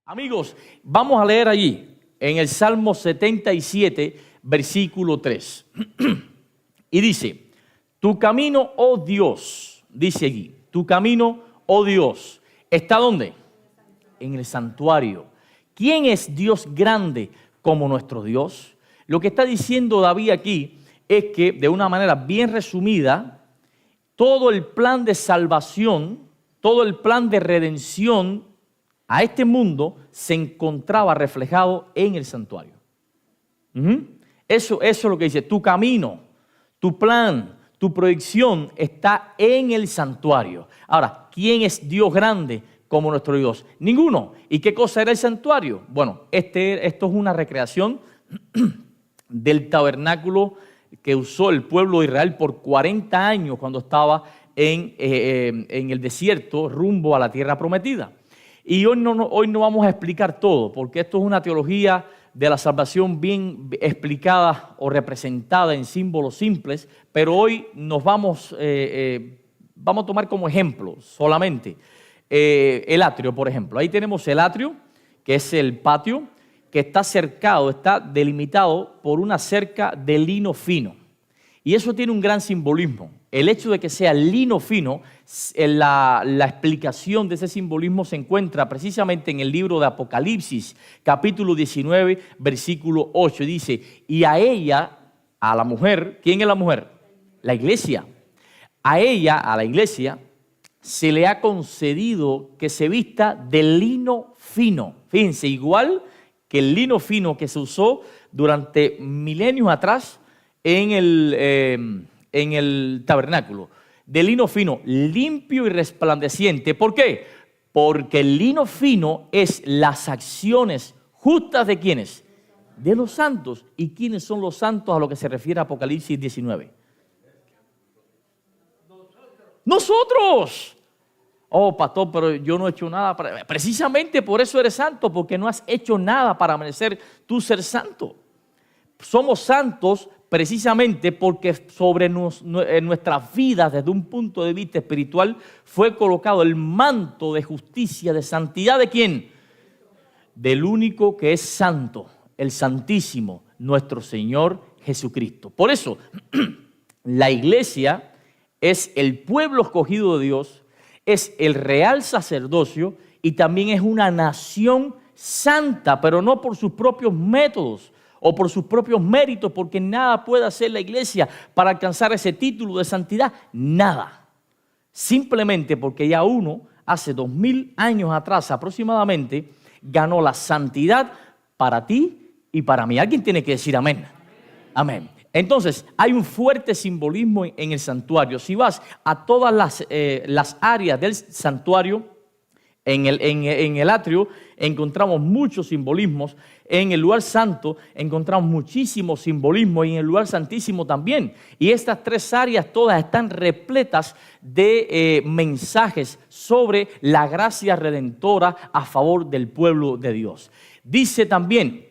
Amigos, vamos a leer allí en el Salmo 77, versículo 3. Y dice, tu camino, oh Dios, dice allí, tu camino, oh Dios, ¿está dónde? En el santuario. ¿Quién es Dios grande como nuestro Dios? Lo que está diciendo David aquí es que, de una manera bien resumida, todo el plan de salvación, todo el plan de redención a este mundo se encontraba reflejado en el santuario. Eso es lo que dice, tu camino, tu plan, tu proyección está en el santuario. Ahora, ¿quién es Dios grande como nuestro Dios? Ninguno. ¿Y qué cosa era el santuario? Bueno, esto es una recreación del tabernáculo que usó el pueblo de Israel por 40 años cuando estaba en el desierto rumbo a la tierra prometida. Y hoy no vamos a explicar todo, porque esto es una teología de la salvación bien explicada o representada en símbolos simples, pero hoy nos vamos a tomar como ejemplo solamente el atrio, por ejemplo. Ahí tenemos el atrio, que es el patio, que está cercado, está delimitado por una cerca de lino fino. Y eso tiene un gran simbolismo. El hecho de que sea lino fino, la explicación de ese simbolismo se encuentra precisamente en el libro de Apocalipsis, capítulo 19, versículo 8. Dice, y a ella, a la mujer, ¿quién es la mujer? La iglesia. A ella, a la iglesia, se le ha concedido que se vista de lino fino. Fíjense, igual que el lino fino que se usó durante milenios atrás en el tabernáculo, de lino fino, limpio y resplandeciente. ¿Por qué? Porque el lino fino es las acciones justas de ¿quiénes? De los santos. ¿Y quiénes son los santos a lo que se refiere a Apocalipsis 19? ¡Nosotros! Oh, pastor, pero yo no he hecho nada para... Precisamente por eso eres santo, porque no has hecho nada para merecer tú ser santo. Somos santos precisamente porque sobre nuestras vidas, desde un punto de vista espiritual, fue colocado el manto de justicia, de santidad. ¿De quién? Del único que es santo, el Santísimo, nuestro Señor Jesucristo. Por eso, la iglesia es el pueblo escogido de Dios, es el real sacerdocio y también es una nación santa, pero no por sus propios métodos o por sus propios méritos, porque nada puede hacer la iglesia para alcanzar ese título de santidad, nada. Simplemente porque ya uno, hace 2000 años atrás aproximadamente, ganó la santidad para ti y para mí. Alguien tiene que decir amén. Amén. Entonces, hay un fuerte simbolismo en el santuario. Si vas a todas las áreas del santuario, en el atrio encontramos muchos simbolismos, en el lugar santo encontramos muchísimos simbolismos y en el lugar santísimo también. Y estas tres áreas todas están repletas de mensajes sobre la gracia redentora a favor del pueblo de Dios. Dice también,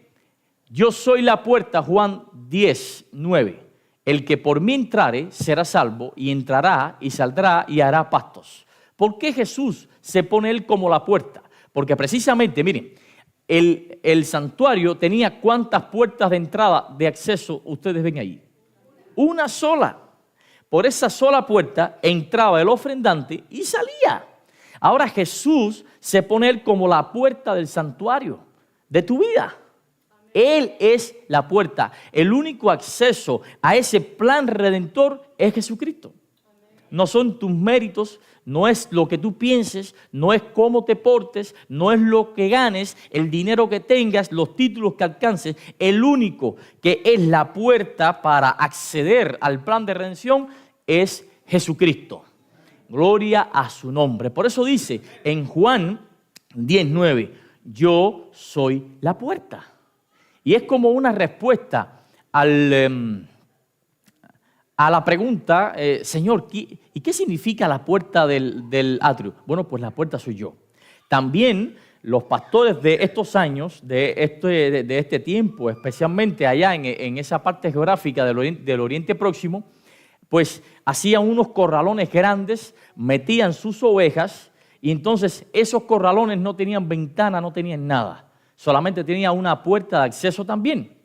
yo soy la puerta, Juan 10, 9. El que por mí entrare será salvo y entrará y saldrá y hará pastos. ¿Por qué Jesús se pone él como la puerta? Porque precisamente, miren, el santuario tenía ¿cuántas puertas de entrada, de acceso ustedes ven ahí? Una sola. Por esa sola puerta entraba el ofrendante y salía. Ahora Jesús se pone él como la puerta del santuario, de tu vida. Él es la puerta. El único acceso a ese plan redentor es Jesucristo. No son tus méritos, no es lo que tú pienses, no es cómo te portes, no es lo que ganes, el dinero que tengas, los títulos que alcances. El único que es la puerta para acceder al plan de redención es Jesucristo. Gloria a su nombre. Por eso dice en Juan 10:9, yo soy la puerta. Y es como una respuesta a la pregunta, Señor, ¿y qué significa la puerta del atrio? Bueno, pues la puerta soy yo. También los pastores de estos años, de este tiempo, especialmente allá en esa parte geográfica del Oriente Próximo, pues hacían unos corralones grandes, metían sus ovejas Y entonces esos corralones no tenían ventana, no tenían nada. Solamente tenía una puerta de acceso también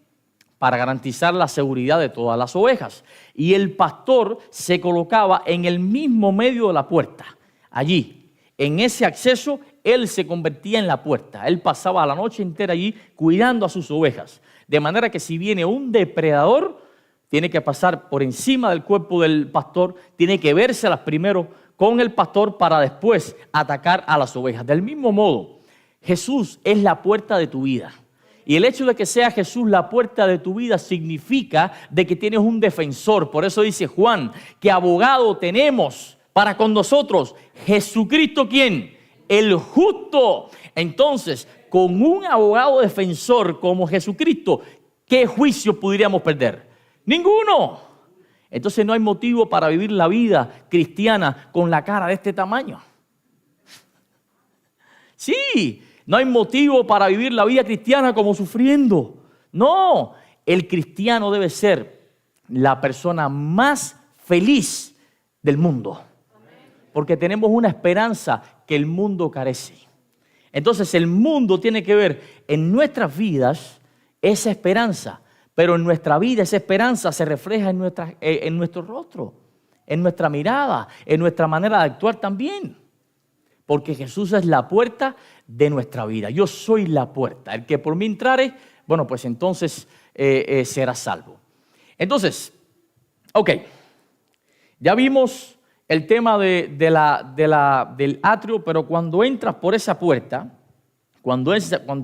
para garantizar la seguridad de todas las ovejas. Y el pastor se colocaba en el mismo medio de la puerta. Allí, en ese acceso, él se convertía en la puerta. Él pasaba la noche entera allí cuidando a sus ovejas. De manera que si viene un depredador, tiene que pasar por encima del cuerpo del pastor, tiene que vérselas primero con el pastor para después atacar a las ovejas. Del mismo modo, Jesús es la puerta de tu vida. Y el hecho de que sea Jesús la puerta de tu vida significa de que tienes un defensor. Por eso dice Juan, que abogado tenemos para con nosotros. Jesucristo, ¿quién? El justo. Entonces, con un abogado defensor como Jesucristo, ¿qué juicio podríamos perder? Ninguno. Entonces no hay motivo para vivir la vida cristiana con la cara de este tamaño. Sí, no hay motivo para vivir la vida cristiana como sufriendo. No, el cristiano debe ser la persona más feliz del mundo. Porque tenemos una esperanza que el mundo carece. Entonces el mundo tiene que ver en nuestras vidas esa esperanza. Pero en nuestra vida esa esperanza se refleja en nuestro rostro, en nuestra mirada, en nuestra manera de actuar también. Porque Jesús es la puerta de nuestra vida. Yo soy la puerta. El que por mí entrare, bueno, pues entonces será salvo. Entonces, ok, ya vimos el tema del atrio, pero cuando entras por esa puerta, cuando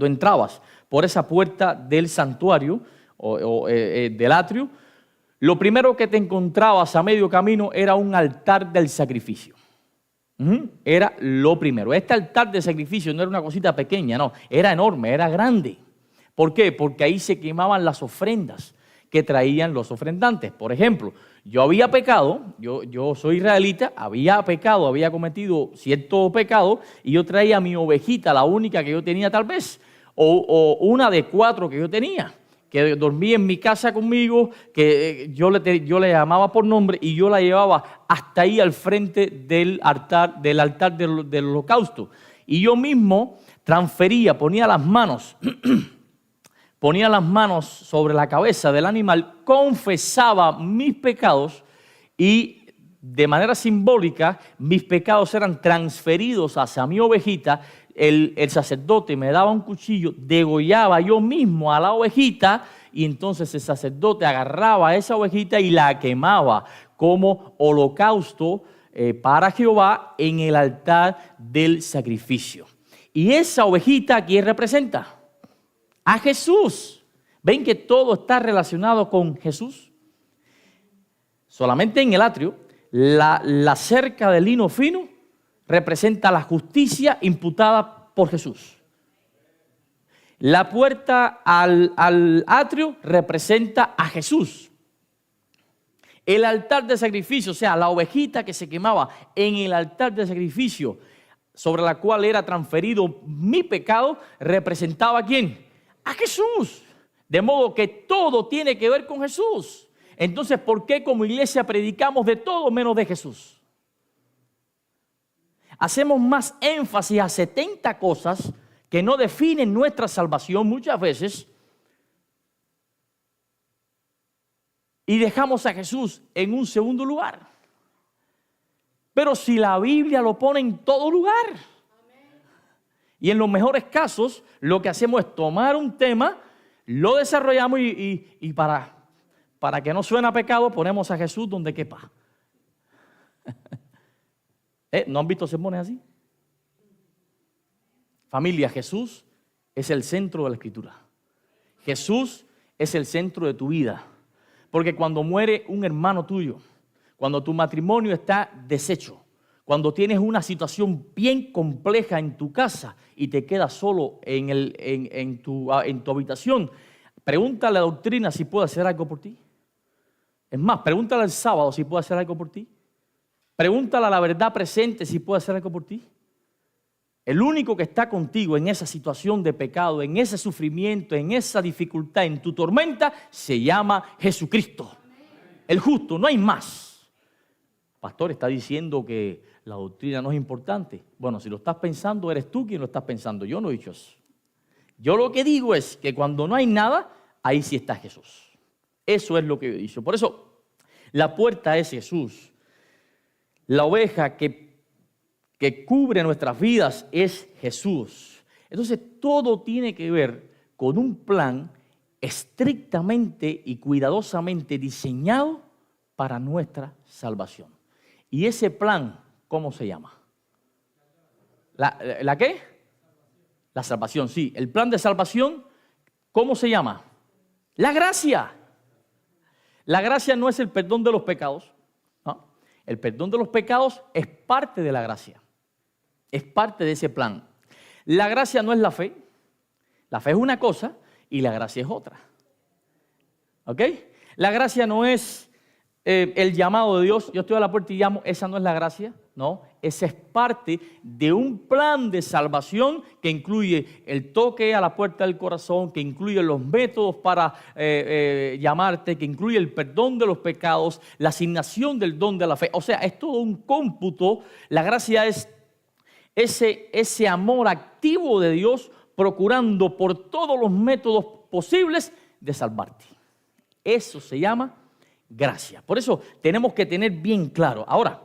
entrabas por esa puerta del santuario, del atrio, lo primero que te encontrabas a medio camino era un altar del sacrificio. Era lo primero. Este altar de sacrificio no era una cosita pequeña, no, era enorme, era grande. ¿Por qué? Porque ahí se quemaban las ofrendas que traían los ofrendantes. Por ejemplo, yo había pecado, yo soy israelita, había pecado, había cometido cierto pecado y yo traía mi ovejita, la única que yo tenía tal vez, o una de 4 que yo tenía, que dormía en mi casa conmigo, que yo le llamaba por nombre y yo la llevaba hasta ahí al frente del altar del holocausto. Y yo mismo transfería, ponía las manos sobre la cabeza del animal, confesaba mis pecados y de manera simbólica mis pecados eran transferidos hacia mi ovejita. El sacerdote me daba un cuchillo, degollaba yo mismo a la ovejita y entonces el sacerdote agarraba a esa ovejita y la quemaba como holocausto para Jehová en el altar del sacrificio. Y esa ovejita, ¿a quién representa? A Jesús. ¿Ven que todo está relacionado con Jesús? Solamente en el atrio, la cerca de lino fino representa la justicia imputada por Jesús. La puerta al atrio representa a Jesús. El altar de sacrificio, o sea, la ovejita que se quemaba en el altar de sacrificio, sobre la cual era transferido mi pecado, representaba ¿a quién? A Jesús. De modo que todo tiene que ver con Jesús. Entonces, ¿por qué como iglesia predicamos de todo menos de Jesús? Hacemos más énfasis a 70 cosas que no definen nuestra salvación muchas veces y dejamos a Jesús en un segundo lugar. Pero si la Biblia lo pone en todo lugar, y en los mejores casos lo que hacemos es tomar un tema, lo desarrollamos y para que no suene a pecado ponemos a Jesús donde quepa. ¿No han visto sermones así? Familia, Jesús es el centro de la Escritura. Jesús es el centro de tu vida. Porque cuando muere un hermano tuyo, cuando tu matrimonio está deshecho, cuando tienes una situación bien compleja en tu casa y te quedas solo en tu habitación, pregúntale a la doctrina si puede hacer algo por ti. Es más, pregúntale el sábado si puede hacer algo por ti. Pregúntale a la verdad presente si puede hacer algo por ti. El único que está contigo en esa situación de pecado, en ese sufrimiento, en esa dificultad, en tu tormenta, se llama Jesucristo. El justo, no hay más. Pastor, está diciendo que la doctrina no es importante. Bueno, si lo estás pensando, eres tú quien lo estás pensando. Yo no he dicho eso. Yo lo que digo es que cuando no hay nada, ahí sí está Jesús. Eso es lo que yo he dicho. Por eso, la puerta es Jesús. La oveja que cubre nuestras vidas es Jesús. Entonces, todo tiene que ver con un plan estrictamente y cuidadosamente diseñado para nuestra salvación. Y ese plan, ¿cómo se llama? ¿La qué? La salvación, sí. El plan de salvación, ¿cómo se llama? La gracia. La gracia no es el perdón de los pecados, ¿no? El perdón de los pecados es parte de la gracia. Es parte de ese plan. La gracia no es la fe. La fe es una cosa y la gracia es otra. ¿Ok? La gracia no es el llamado de Dios. Yo estoy a la puerta y llamo. Esa no es la gracia. No, esa es parte de un plan de salvación que incluye el toque a la puerta del corazón, que incluye los métodos para llamarte, que incluye el perdón de los pecados, la asignación del don de la fe. O sea, es todo un cómputo. La gracia es ese amor activo de Dios procurando por todos los métodos posibles de salvarte. Eso se llama gracia. Por eso tenemos que tener bien claro. Ahora,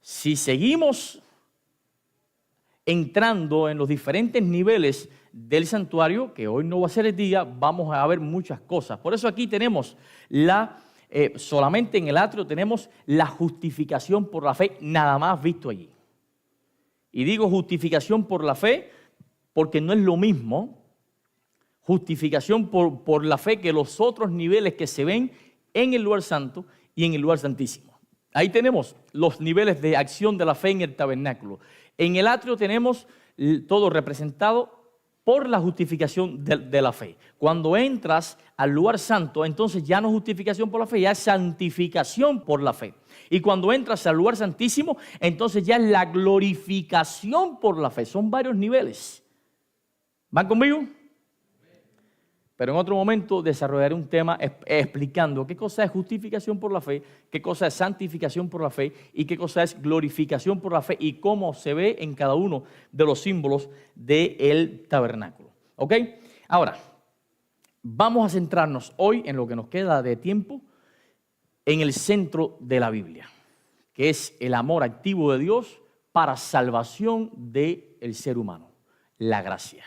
si seguimos entrando en los diferentes niveles del santuario, que hoy no va a ser el día, vamos a ver muchas cosas. Por eso aquí tenemos solamente en el atrio tenemos la justificación por la fe, nada más visto allí. Y digo justificación por la fe porque no es lo mismo justificación por la fe que los otros niveles que se ven en el lugar santo y en el lugar santísimo. Ahí tenemos los niveles de acción de la fe en el tabernáculo. En el atrio tenemos todo representado por la justificación de la fe. Cuando entras al lugar santo, entonces ya no es justificación por la fe, ya es santificación por la fe. Y cuando entras al lugar santísimo, entonces ya es la glorificación por la fe. Son varios niveles. ¿Van conmigo? Pero en otro momento desarrollaré un tema explicando qué cosa es justificación por la fe, qué cosa es santificación por la fe y qué cosa es glorificación por la fe y cómo se ve en cada uno de los símbolos del tabernáculo. ¿Ok? Ahora, vamos a centrarnos hoy en lo que nos queda de tiempo en el centro de la Biblia, que es el amor activo de Dios para salvación del ser humano, la gracia.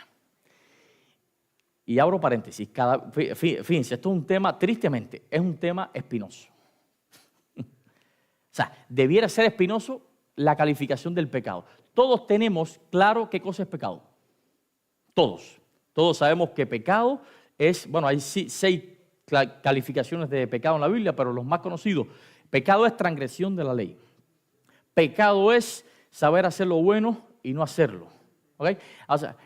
Y abro paréntesis, fíjense, esto es un tema, tristemente, es un tema espinoso. O sea, debiera ser espinoso la calificación del pecado. Todos tenemos claro qué cosa es pecado. Todos sabemos que pecado es, bueno, hay 6 calificaciones de pecado en la Biblia, pero los más conocidos, pecado es transgresión de la ley. Pecado es saber hacer lo bueno y no hacerlo. ¿Ok? O sea,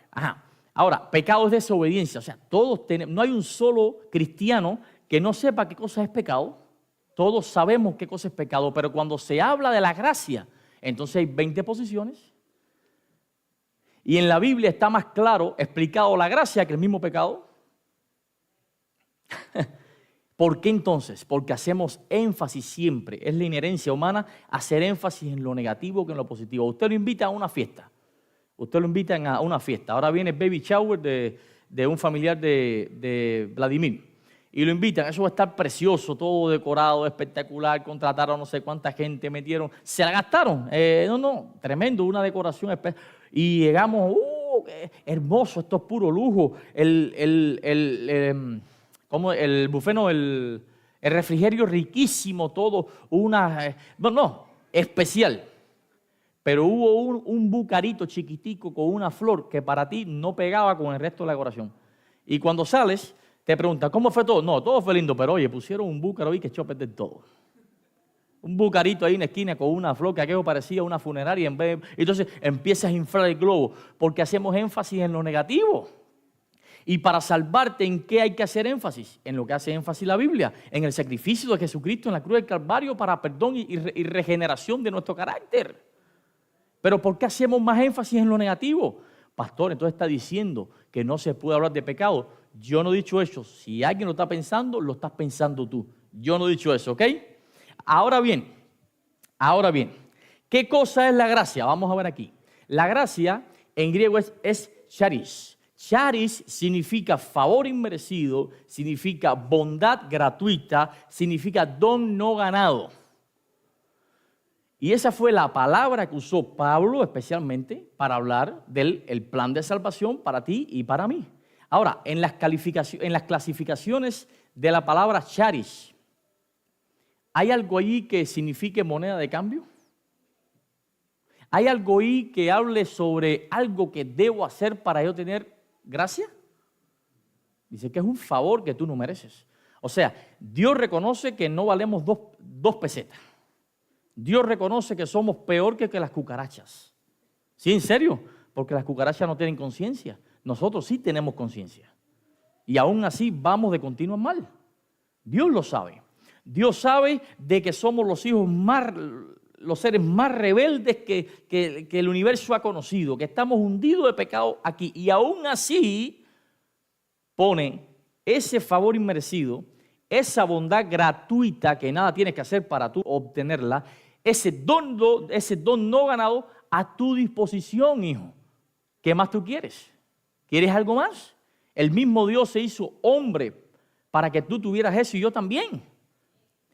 ahora, pecado es desobediencia. O sea, todos tenemos, no hay un solo cristiano que no sepa qué cosa es pecado. Todos sabemos qué cosa es pecado, pero cuando se habla de la gracia, entonces hay 20 posiciones. Y en la Biblia está más claro explicado la gracia que el mismo pecado. ¿Por qué entonces? Porque hacemos énfasis siempre. Es la inherencia humana hacer énfasis en lo negativo que en lo positivo. Usted lo invita a una fiesta. Usted lo invitan a una fiesta. Ahora viene el baby shower de un familiar de Vladimir. Y lo invitan. Eso va a estar precioso, todo decorado, espectacular. Contrataron no sé cuánta gente, metieron. Se la gastaron. Tremendo, una decoración especial. Y llegamos, hermoso, esto es puro lujo. El buffet, no, el refrigerio riquísimo, todo. Especial. Pero hubo un bucarito chiquitico con una flor que para ti no pegaba con el resto de la decoración. Y cuando sales, te preguntan, ¿cómo fue todo? No, todo fue lindo, pero oye, pusieron un búcaro ahí que echó a perder todo. Un bucarito ahí en la esquina con una flor que aquello parecía una funeraria. Entonces empiezas a inflar el globo porque hacemos énfasis en lo negativo. Y para salvarte, ¿en qué hay que hacer énfasis? En lo que hace énfasis la Biblia, en el sacrificio de Jesucristo en la cruz del Calvario para perdón y regeneración de nuestro carácter. Pero ¿por qué hacemos más énfasis en lo negativo? Pastor, entonces está diciendo que no se puede hablar de pecado. Yo no he dicho eso. Si alguien lo está pensando, lo estás pensando tú. Yo no he dicho eso, ¿ok? Ahora bien, ¿Qué cosa es la gracia? Vamos a ver aquí. La gracia en griego es charis. Charis significa favor inmerecido, significa bondad gratuita, significa don no ganado. Y esa fue la palabra que usó Pablo especialmente para hablar del plan de salvación para ti y para mí. Ahora, en las clasificaciones de la palabra charis, ¿hay algo allí que signifique moneda de cambio? ¿Hay algo ahí que hable sobre algo que debo hacer para yo tener gracia? Dice que es un favor que tú no mereces. O sea, Dios reconoce que no valemos dos pesetas. Dios reconoce que somos peor que las cucarachas. ¿Sí, en serio? Porque las cucarachas no tienen conciencia. Nosotros sí tenemos conciencia. Y aún así vamos de continuo mal. Dios lo sabe. Dios sabe de que somos los seres más rebeldes que el universo ha conocido, que estamos hundidos de pecado aquí. Y aún así pone ese favor inmerecido, esa bondad gratuita que nada tienes que hacer para tú obtenerla, ese don no ganado a tu disposición, hijo. ¿Qué más tú quieres? ¿Quieres algo más? El mismo Dios se hizo hombre para que tú tuvieras eso y yo también.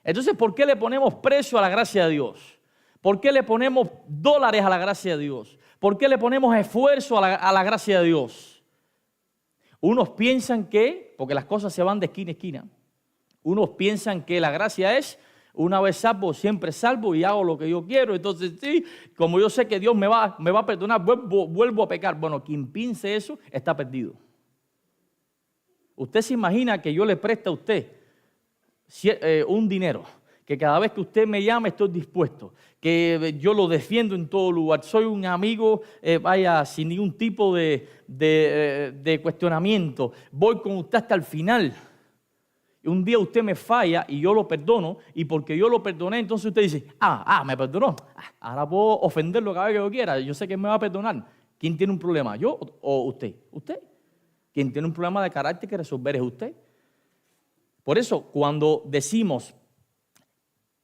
Entonces, ¿por qué le ponemos precio a la gracia de Dios? ¿Por qué le ponemos dólares a la gracia de Dios? ¿Por qué le ponemos esfuerzo a la gracia de Dios? Unos piensan que, porque las cosas se van de esquina a esquina, unos piensan que la gracia es una vez salvo, siempre salvo y hago lo que yo quiero. Entonces, sí, como yo sé que Dios me va a perdonar, vuelvo a pecar. Bueno, quien piense eso está perdido. Usted se imagina que yo le preste a usted un dinero, que cada vez que usted me llama estoy dispuesto, que yo lo defiendo en todo lugar, soy un amigo, sin ningún tipo de cuestionamiento, voy con usted hasta el final. Un día usted me falla y yo lo perdono, y porque yo lo perdoné, entonces usted dice, me perdonó, ahora puedo ofenderlo cada vez que yo quiera, yo sé que me va a perdonar. ¿Quién tiene un problema, yo o usted? Usted. Quien tiene un problema de carácter que resolver es usted. Por eso, cuando decimos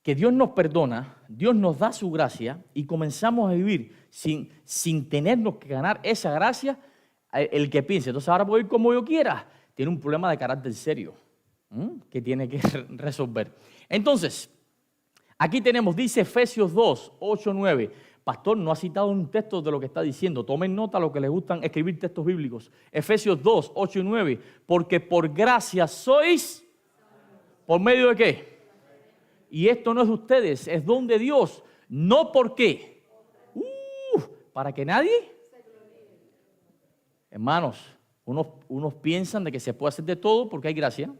que Dios nos perdona, Dios nos da su gracia y comenzamos a vivir sin tenernos que ganar esa gracia, el que piense, entonces ahora puedo ir como yo quiera, tiene un problema de carácter serio que tiene que resolver. Entonces, aquí tenemos, dice Efesios 2, 8, 9. Pastor, no ha citado un texto de lo que está diciendo. Tomen nota a los que les gustan escribir textos bíblicos. Efesios 2, 8 y 9. Porque por gracia sois, ¿por medio de qué? Y esto no es de ustedes, es don de Dios. No por qué. ¿Para que nadie? Hermanos, unos piensan de que se puede hacer de todo porque hay gracia.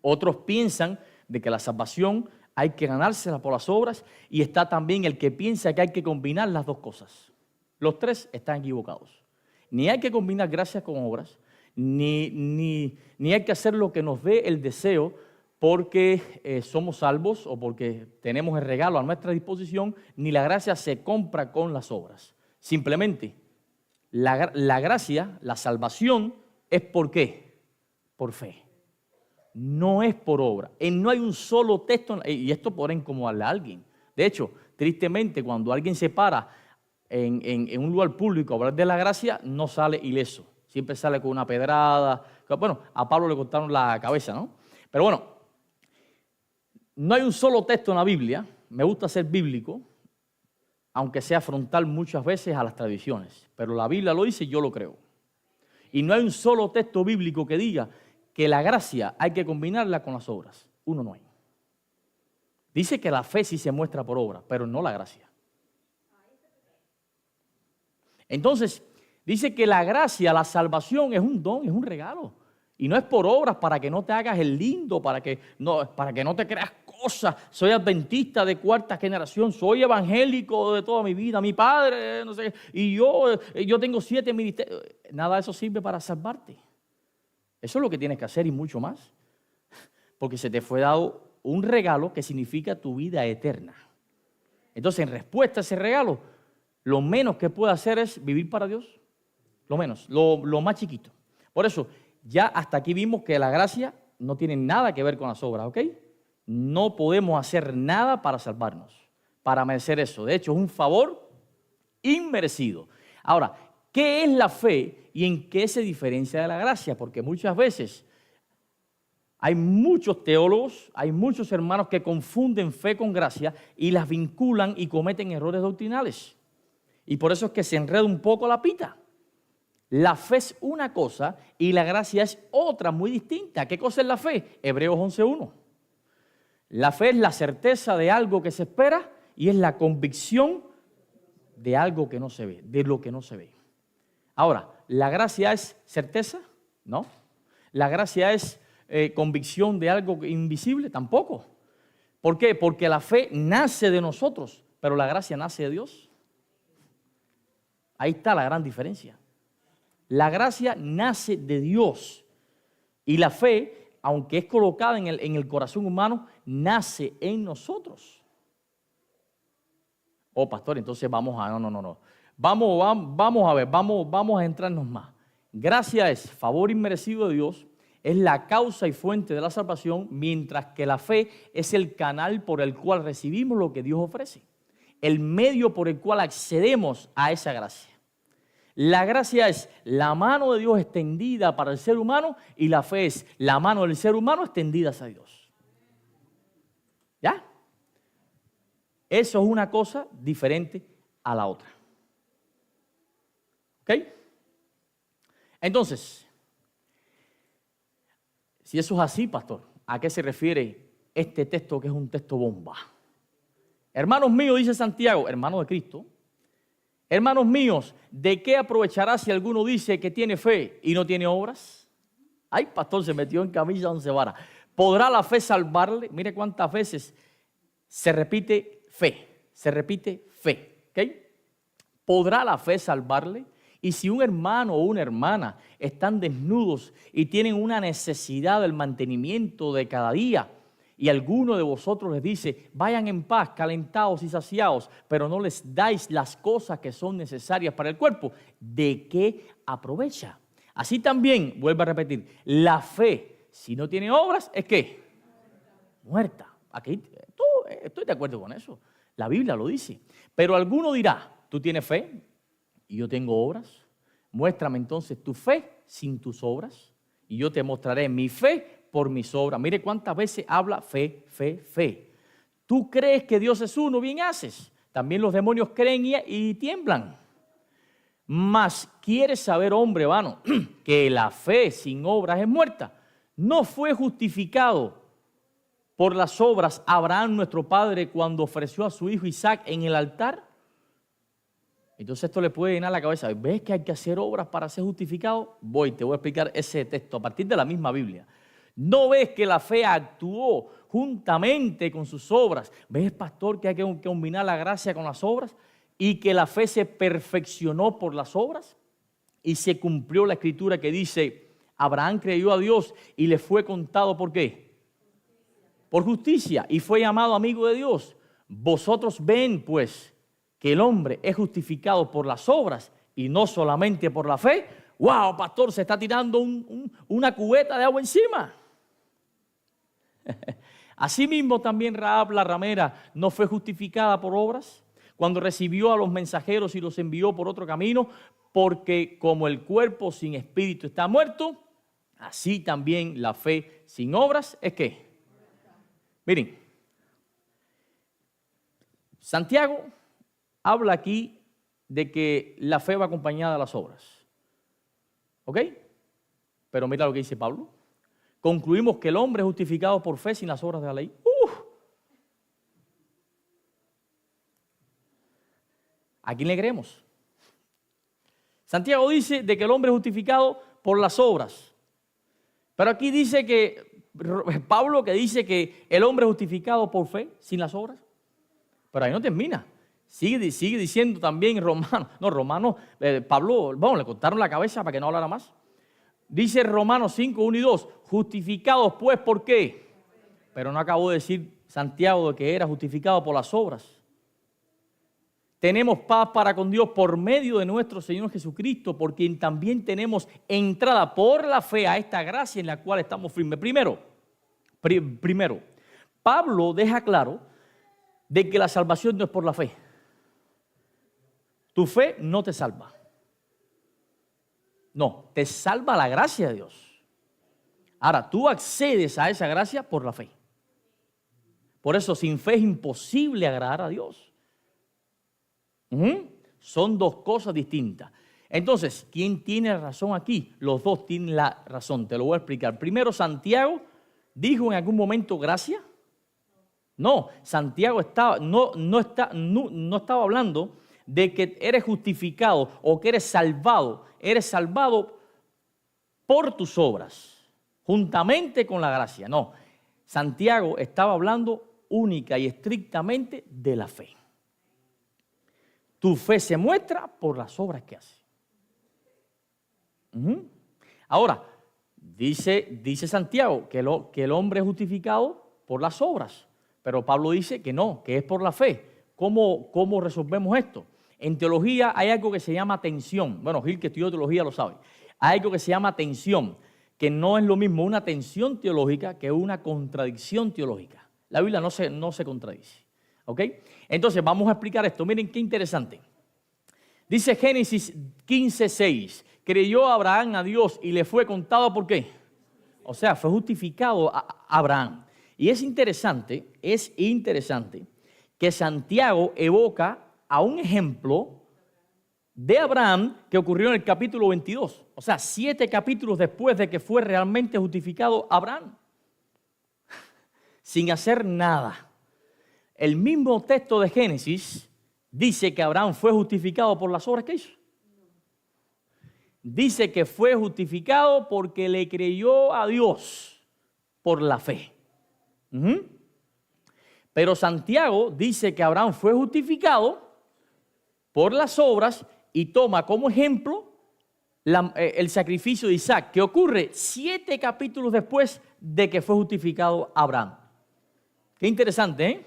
Otros piensan de que la salvación hay que ganársela por las obras, y está también el que piensa que hay que combinar las dos cosas. Los tres están equivocados. Ni hay que combinar gracia con obras, ni hay que hacer lo que nos dé el deseo porque somos salvos o porque tenemos el regalo a nuestra disposición, ni la gracia se compra con las obras. Simplemente, la gracia, la salvación, es ¿por qué? Por fe. No es por obra. No hay un solo texto, y esto puede incomodarle a alguien. De hecho, tristemente, cuando alguien se para en un lugar público a hablar de la gracia, no sale ileso. Siempre sale con una pedrada. Bueno, a Pablo le cortaron la cabeza, ¿no? Pero bueno, no hay un solo texto en la Biblia. Me gusta ser bíblico, aunque sea frontal muchas veces a las tradiciones. Pero la Biblia lo dice y yo lo creo. Y no hay un solo texto bíblico que diga que la gracia hay que combinarla con las obras. Uno no hay. Dice que la fe sí se muestra por obra, pero no la gracia. Entonces, dice que la gracia, la salvación es un don, es un regalo. Y no es por obras para que no te hagas el lindo, para que no te creas cosas. Soy adventista de cuarta generación, soy evangélico de toda mi vida, mi padre, no sé, y yo tengo 7 ministerios. Nada de eso sirve para salvarte. Eso es lo que tienes que hacer y mucho más. Porque se te fue dado un regalo que significa tu vida eterna. Entonces, en respuesta a ese regalo, lo menos que puedes hacer es vivir para Dios. Lo menos, lo más chiquito. Por eso, ya hasta aquí vimos que la gracia no tiene nada que ver con las obras, ¿ok? No podemos hacer nada para salvarnos. para merecer eso. De hecho, es un favor inmerecido. Ahora, ¿qué es la fe y en qué se diferencia de la gracia? Porque muchas veces hay muchos teólogos, hay muchos hermanos que confunden fe con gracia y las vinculan y cometen errores doctrinales. Y por eso es que se enreda un poco la pita. La fe es una cosa y la gracia es otra muy distinta. ¿Qué cosa es la fe? Hebreos 11:1. La fe es la certeza de algo que se espera y es la convicción de algo que no se ve, de lo que no se ve. Ahora, ¿la gracia es certeza? No. ¿La gracia es convicción de algo invisible? Tampoco. ¿Por qué? Porque la fe nace de nosotros, pero la gracia nace de Dios. Ahí está la gran diferencia. La gracia nace de Dios y la fe, aunque es colocada en el corazón humano, nace en nosotros. Oh, pastor, entonces vamos a... No. Vamos a ver, vamos a entrarnos más. Gracia es favor inmerecido de Dios, es la causa y fuente de la salvación, mientras que la fe es el canal por el cual recibimos lo que Dios ofrece, el medio por el cual accedemos a esa gracia. La gracia es la mano de Dios extendida para el ser humano y la fe es la mano del ser humano extendida hacia Dios. ¿Ya? Eso es una cosa diferente a la otra. ¿Ok? Entonces, si eso es así, pastor, ¿a qué se refiere este texto que es un texto bomba? Hermanos míos, dice Santiago, hermano de Cristo, hermanos míos, ¿de qué aprovechará si alguno dice que tiene fe y no tiene obras? Ay, pastor, se metió en camisa 11 varas. ¿Podrá la fe salvarle? Mire cuántas veces se repite fe, ¿ok? ¿Podrá la fe salvarle? Y si un hermano o una hermana están desnudos y tienen una necesidad del mantenimiento de cada día, y alguno de vosotros les dice, vayan en paz, calentados y saciados, pero no les dais las cosas que son necesarias para el cuerpo, ¿de qué aprovecha? Así también, vuelvo a repetir, la fe, si no tiene obras, ¿es qué? Muerta. Aquí estoy de acuerdo con eso. La Biblia lo dice. Pero alguno dirá, ¿tú tienes fe y yo tengo obras? Muéstrame entonces tu fe sin tus obras y yo te mostraré mi fe por mis obras. Mire cuántas veces habla fe. Tú crees que Dios es uno, bien haces. También los demonios creen y tiemblan. Mas quieres saber, hombre vano, que la fe sin obras es muerta. No fue justificado por las obras Abraham, nuestro padre, cuando ofreció a su hijo Isaac en el altar. Entonces esto le puede llenar la cabeza. ¿Ves que hay que hacer obras para ser justificado? Te voy a explicar ese texto a partir de la misma Biblia. ¿No ves que la fe actuó juntamente con sus obras? ¿Ves, pastor, que hay que combinar la gracia con las obras? Y que la fe se perfeccionó por las obras. Y se cumplió la escritura que dice, Abraham creyó a Dios y le fue contado, ¿por qué? Por justicia, y fue llamado amigo de Dios. Vosotros ven, pues, que el hombre es justificado por las obras y no solamente por la fe. ¡Wow, pastor! Se está tirando una cubeta de agua encima. Asimismo también Rahab la ramera no fue justificada por obras cuando recibió a los mensajeros y los envió por otro camino, porque como el cuerpo sin espíritu está muerto, así también la fe sin obras es ¿qué? Miren, Santiago habla aquí de que la fe va acompañada de las obras. ¿Ok? Pero mira lo que dice Pablo. Concluimos que el hombre es justificado por fe sin las obras de la ley. ¿A quién le creemos? Santiago dice de que el hombre es justificado por las obras. Pero aquí dice que Pablo que dice que el hombre es justificado por fe sin las obras. Pero ahí no termina. Sigue diciendo también Pablo, le cortaron la cabeza para que no hablara más. Dice Romanos 5, 1 y 2, justificados pues, ¿por qué? Pero no acabó de decir Santiago de que era justificado por las obras. Tenemos paz para con Dios por medio de nuestro Señor Jesucristo, por quien también tenemos entrada por la fe a esta gracia en la cual estamos firmes. Primero, Pablo deja claro de que la salvación no es por la fe. Tu fe no te salva. No, te salva la gracia de Dios. Ahora, tú accedes a esa gracia por la fe. Por eso, sin fe es imposible agradar a Dios. Son dos cosas distintas. Entonces, ¿quién tiene razón aquí? Los dos tienen la razón. Te lo voy a explicar. Primero, Santiago dijo en algún momento gracia. No, Santiago no estaba hablando de que eres justificado o que eres salvado. Eres salvado por tus obras, juntamente con la gracia. No, Santiago estaba hablando única y estrictamente de la fe. Tu fe se muestra por las obras que haces. Ahora, dice Santiago que el hombre es justificado por las obras, pero Pablo dice que no, que es por la fe. ¿Cómo resolvemos esto? En teología hay algo que se llama tensión. Bueno, Gil, que estudió teología, lo sabe. Hay algo que se llama tensión, que no es lo mismo una tensión teológica que una contradicción teológica. La Biblia no se contradice. ¿Ok? Entonces, vamos a explicar esto. Miren qué interesante. Dice Génesis 15:6. Creyó Abraham a Dios y le fue contado, ¿por qué? O sea, fue justificado a Abraham. Y es interesante que Santiago evoca a un ejemplo de Abraham que ocurrió en el capítulo 22. O sea, 7 capítulos después de que fue realmente justificado Abraham. Sin hacer nada. El mismo texto de Génesis dice que Abraham fue justificado por las obras que hizo. Dice que fue justificado porque le creyó a Dios por la fe. Pero Santiago dice que Abraham fue justificado por las obras y toma como ejemplo el sacrificio de Isaac, que ocurre 7 capítulos después de que fue justificado Abraham. Qué interesante, ¿eh?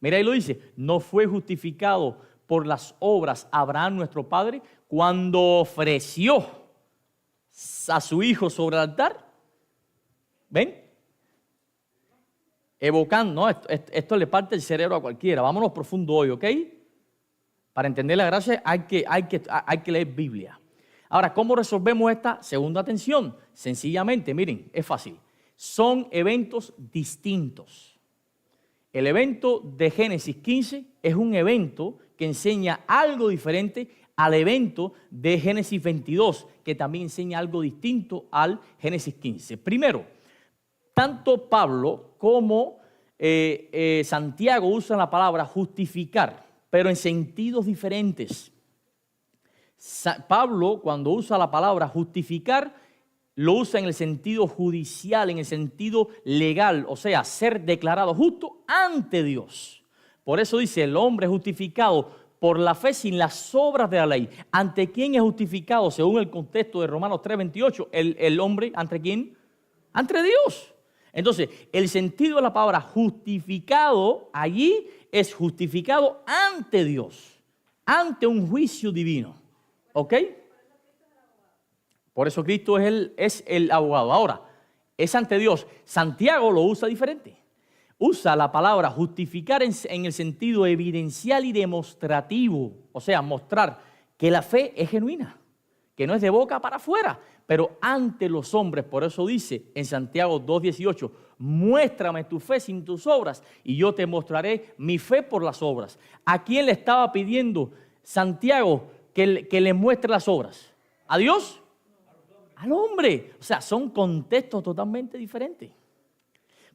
Mira, ahí lo dice, no fue justificado por las obras Abraham nuestro padre cuando ofreció a su hijo sobre el altar. ¿Ven? Evocando, ¿no? Esto le parte el cerebro a cualquiera. Vámonos profundo hoy, ¿ok? Para entender la gracia hay que leer Biblia. Ahora, ¿cómo resolvemos esta segunda tensión? Sencillamente, miren, es fácil. Son eventos distintos. El evento de Génesis 15 es un evento que enseña algo diferente al evento de Génesis 22, que también enseña algo distinto al Génesis 15. Primero, tanto Pablo como Santiago usan la palabra justificar, pero en sentidos diferentes. Pablo, cuando usa la palabra justificar, lo usa en el sentido judicial, en el sentido legal, o sea, ser declarado justo ante Dios. Por eso dice, el hombre es justificado por la fe sin las obras de la ley. ¿Ante quién es justificado? Según el contexto de Romanos 3:28, el hombre, ¿ante quién? Ante Dios. Entonces, el sentido de la palabra justificado allí es justificado ante Dios, ante un juicio divino. ¿Ok? Por eso Cristo es el abogado. Ahora, es ante Dios. Santiago lo usa diferente. Usa la palabra justificar en el sentido evidencial y demostrativo. O sea, mostrar que la fe es genuina, que no es de boca para afuera, pero ante los hombres. Por eso dice en Santiago 2:18, muéstrame tu fe sin tus obras y yo te mostraré mi fe por las obras. ¿A quién le estaba pidiendo Santiago que le muestre las obras? ¿A Dios? Al hombre. O sea, son contextos totalmente diferentes.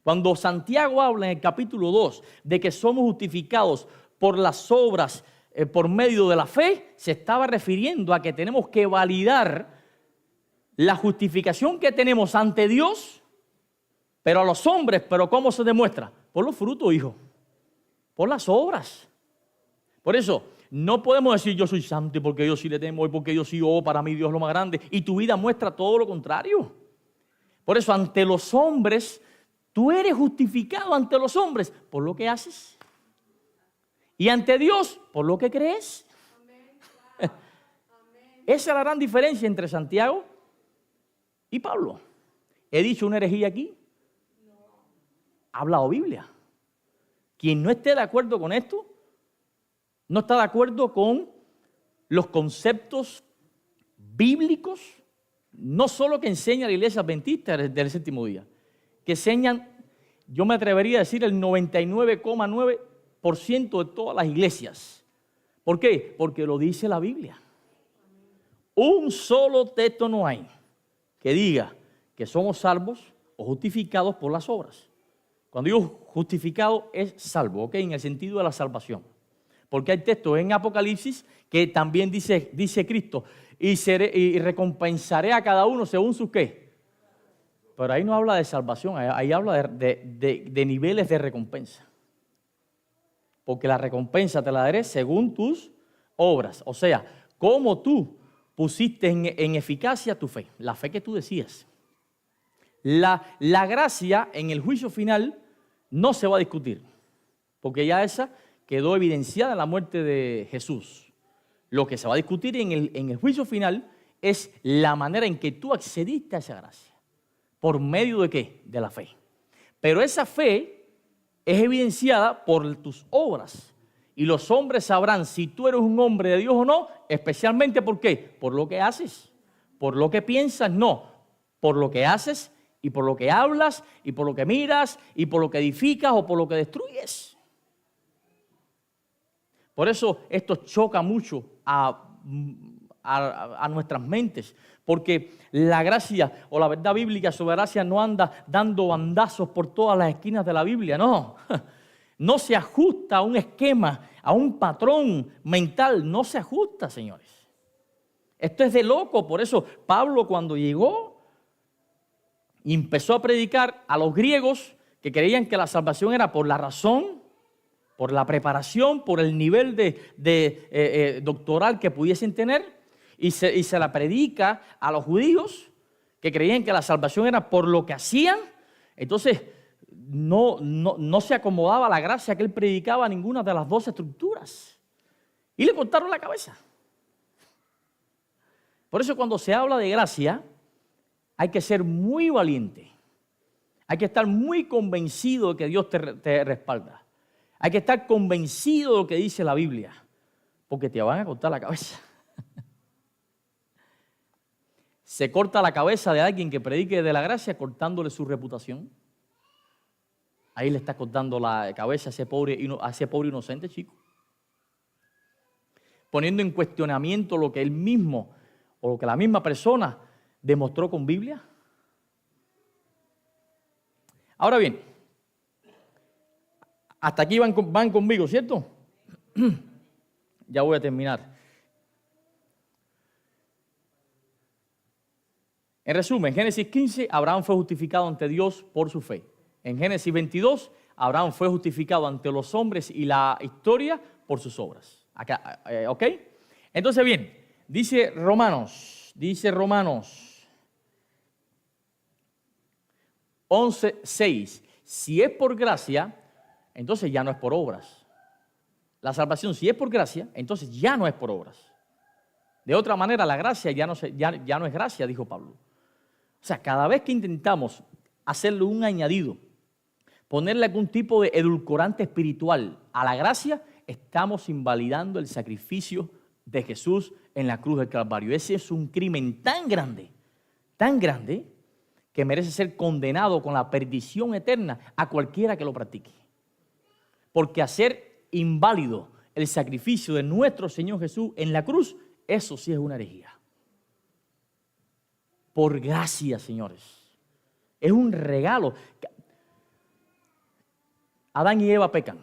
Cuando Santiago habla en el capítulo 2 de que somos justificados por las obras por medio de la fe, se estaba refiriendo a que tenemos que validar la justificación que tenemos ante Dios, pero a los hombres. ¿Pero cómo se demuestra? Por los frutos, hijo. Por las obras. Por eso, no podemos decir yo soy santo porque yo sí le temo y porque yo sí, para mí Dios es lo más grande. Y tu vida muestra todo lo contrario. Por eso, ante los hombres, tú eres justificado ante los hombres por lo que haces. Y ante Dios, por lo que crees. Amén. Esa es la gran diferencia entre Santiago y Pablo. ¿He dicho una herejía aquí? No. ¿Ha hablado Biblia? Quien no esté de acuerdo con esto, no está de acuerdo con los conceptos bíblicos, no solo que enseña la iglesia adventista del séptimo día, que enseñan, yo me atrevería a decir, el 99,9% de todas las iglesias. ¿Por qué? Porque lo dice la Biblia. Un solo texto no hay que diga que somos salvos o justificados por las obras. Cuando digo justificado es salvo, ¿ok? En el sentido de la salvación. Porque hay textos en Apocalipsis que también dice Cristo, y recompensaré a cada uno según sus qué. Pero ahí no habla de salvación, ahí habla de niveles de recompensa. Porque la recompensa te la daré según tus obras. O sea, cómo tú pusiste en eficacia tu fe, la fe que tú decías. La gracia en el juicio final no se va a discutir, porque ya esa quedó evidenciada en la muerte de Jesús. Lo que se va a discutir en el juicio final es la manera en que tú accediste a esa gracia. ¿Por medio de qué? De la fe. Pero esa fe es evidenciada por tus obras. Y los hombres sabrán si tú eres un hombre de Dios o no, especialmente ¿por qué? Por lo que haces, por lo que piensas, no, por lo que haces y por lo que hablas y por lo que miras y por lo que edificas o por lo que destruyes. Por eso esto choca mucho a nuestras mentes, porque la gracia o la verdad bíblica sobre gracia no anda dando bandazos por todas las esquinas de la Biblia, no. No se ajusta a un esquema, a un patrón mental, no se ajusta, señores. Esto es de loco, por eso Pablo cuando llegó y empezó a predicar a los griegos que creían que la salvación era por la razón, por la preparación, por el nivel doctoral que pudiesen tener, y se la predica a los judíos que creían que la salvación era por lo que hacían. Entonces no se acomodaba la gracia que él predicaba a ninguna de las dos estructuras y le cortaron la cabeza. Por eso cuando se habla de gracia hay que ser muy valiente, hay que estar muy convencido de que Dios te respalda, hay que estar convencido de lo que dice la Biblia, porque te van a cortar la cabeza. Se corta la cabeza de alguien que predique de la gracia cortándole su reputación. Ahí le está cortando la cabeza a ese pobre inocente chico. Poniendo en cuestionamiento lo que él mismo o lo que la misma persona demostró con Biblia. Ahora bien, hasta aquí van conmigo, ¿cierto? Ya voy a terminar. En resumen, en Génesis 15, Abraham fue justificado ante Dios por su fe. En Génesis 22, Abraham fue justificado ante los hombres y la historia por sus obras. Acá, ¿ok? Entonces, bien, dice Romanos 11:6. Si es por gracia, entonces ya no es por obras. La salvación, si es por gracia, entonces ya no es por obras. De otra manera, la gracia ya no es gracia, dijo Pablo. O sea, cada vez que intentamos hacerle un añadido, ponerle algún tipo de edulcorante espiritual a la gracia, estamos invalidando el sacrificio de Jesús en la cruz del Calvario. Ese es un crimen tan grande, que merece ser condenado con la perdición eterna a cualquiera que lo practique. Porque hacer inválido el sacrificio de nuestro Señor Jesús en la cruz, eso sí es una herejía. Por gracia, señores. Es un regalo. Adán y Eva pecan.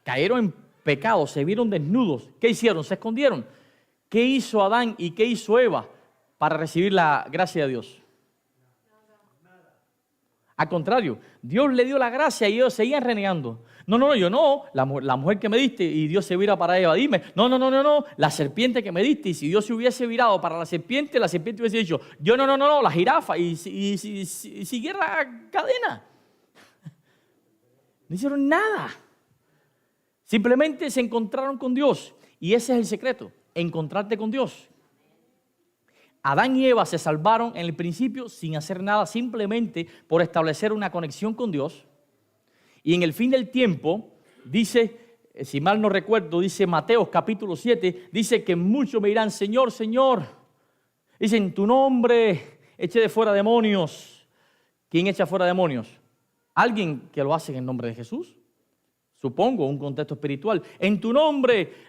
Cayeron en pecado, se vieron desnudos. ¿Qué hicieron? Se escondieron. ¿Qué hizo Adán y qué hizo Eva para recibir la gracia de Dios? Al contrario, Dios le dio la gracia y ellos seguían renegando. No, yo no, la mujer que me diste y Dios se vira para Eva. Dime, no, la serpiente que me diste, y si Dios se hubiese virado para la serpiente hubiese dicho, yo no, la jirafa, y siguiera la cadena. No hicieron nada. Simplemente se encontraron con Dios. Y ese es el secreto, encontrarte con Dios. Adán y Eva se salvaron en el principio sin hacer nada, simplemente por establecer una conexión con Dios. Y en el fin del tiempo, dice, si mal no recuerdo, dice Mateo capítulo 7, dice que muchos me dirán, Señor, Señor. Dice, en tu nombre eché de fuera demonios. ¿Quién echa fuera demonios? Alguien que lo hace en el nombre de Jesús. Supongo, un contexto espiritual. En tu nombre,